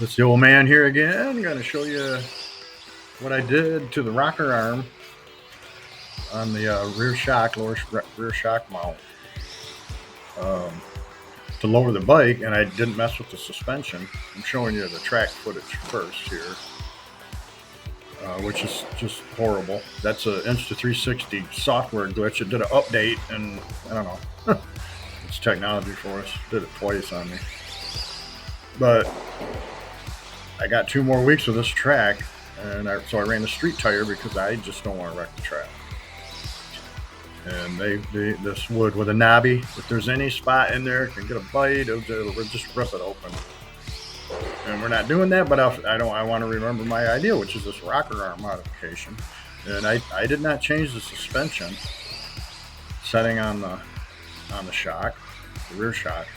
It's the old man here again. I'm going to show you what I did to the rocker arm on the rear shock mount um, to lower the bike, and I didn't mess with the suspension. I'm showing you the track footage first here, which is just horrible. That's a Insta360 software glitch. It did an update, and I don't know. It's technology for us. Did it twice on me, but I got 2 more weeks of this track, and so I ran the street tire because I just don't want to wreck the track. And this wood with a knobby, if there's any spot in there, it can get a bite. It'll just rip it open. And we're not doing that, but I want to remember my idea, which is this rocker arm modification. And I did not change the suspension setting on the shock, the rear shock.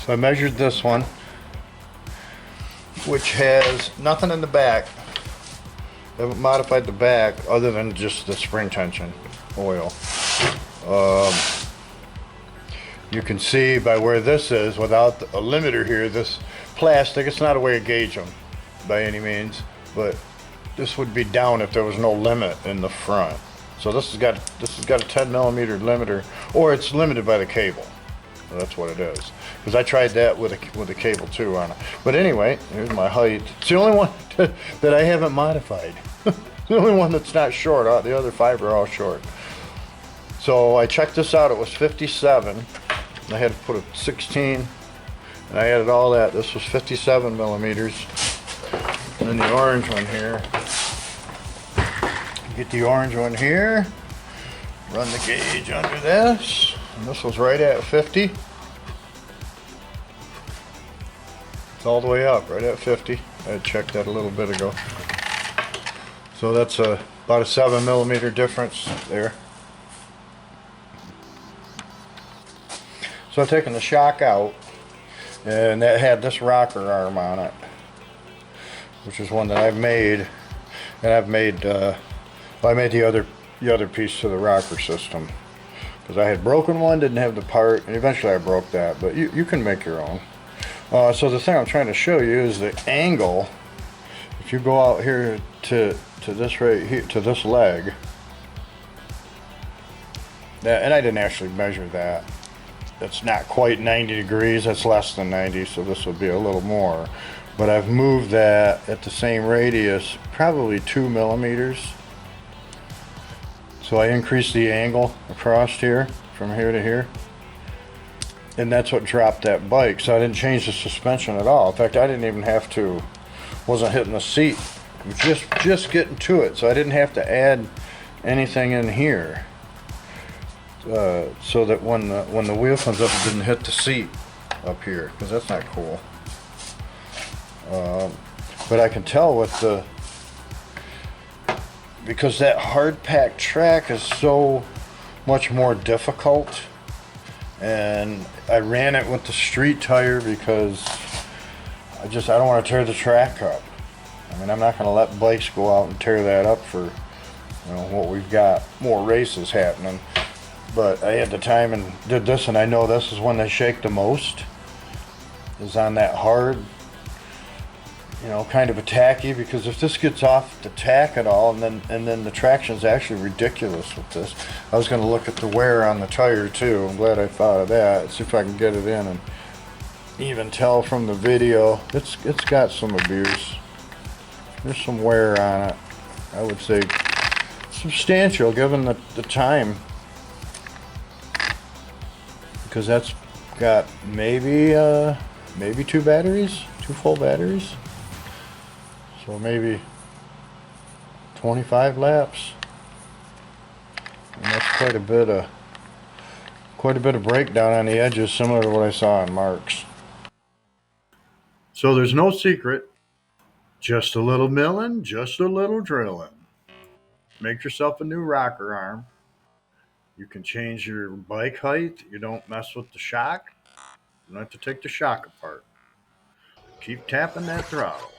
So I measured this one, which has nothing in the back. I haven't modified the back other than just the spring tension oil. You can see by where this is, without a limiter here, this plastic, it's not a way to gauge them by any means, but this would be down if there was no limit in the front. So this has got a 10 millimeter limiter, or it's limited by the cable. So that's what it is. Because I tried that with a cable too on it. But anyway, here's my height. It's the only one that I haven't modified. The only one that's not short. The other 5 are all short. So I checked this out. It was 57. I had to put a 16, and I added all that. This was 57 millimeters. And then the orange one here. Get the orange one here. Run the gauge under this. And this was right at 50. It's all the way up, right at 50. I had checked that a little bit ago. So that's about a 7 millimeter difference there. So I've taken the shock out, and that had this rocker arm on it, which is one that I've made, and I made the other piece to the rocker system, because I had broken one, didn't have the part, and eventually I broke that, but you can make your own. So the thing I'm trying to show you is the angle. If you go out here to this right here, to this leg, and I didn't actually measure that. It's not quite 90 degrees, that's less than 90, so this would be a little more. But I've moved that at the same radius, probably 2 millimeters. So I increased the angle across here, from here to here. And that's what dropped that bike. So I didn't change the suspension at all. In fact, I didn't even have to, wasn't hitting the seat. It was just getting to it. So I didn't have to add anything in here. So that when the wheel comes up, it didn't hit the seat up here, because that's not cool. But I can tell with because that hard packed track is so much more difficult, and I ran it with the street tire because I don't want to tear the track up. I mean, I'm not going to let bikes go out and tear that up for what we've got, more races happening. But I had the time and did this, and I know this is when they shake the most, is on that hard, kind of a tacky, because if this gets off the tack at all, and then the traction is actually ridiculous with this. I was going to look at the wear on the tire too. I'm glad I thought of that. See if I can get it in and even tell from the video. It's got some abuse. There's some wear on it. I would say substantial given the time. Because that's got maybe 2 batteries, 2 full batteries. So maybe 25 laps. And that's quite a bit of breakdown on the edges, similar to what I saw on Mark's. So there's no secret. Just a little milling, just a little drilling. Make yourself a new rocker arm. You can change your bike height. You don't mess with the shock. You don't have to take the shock apart. Keep tapping that throttle.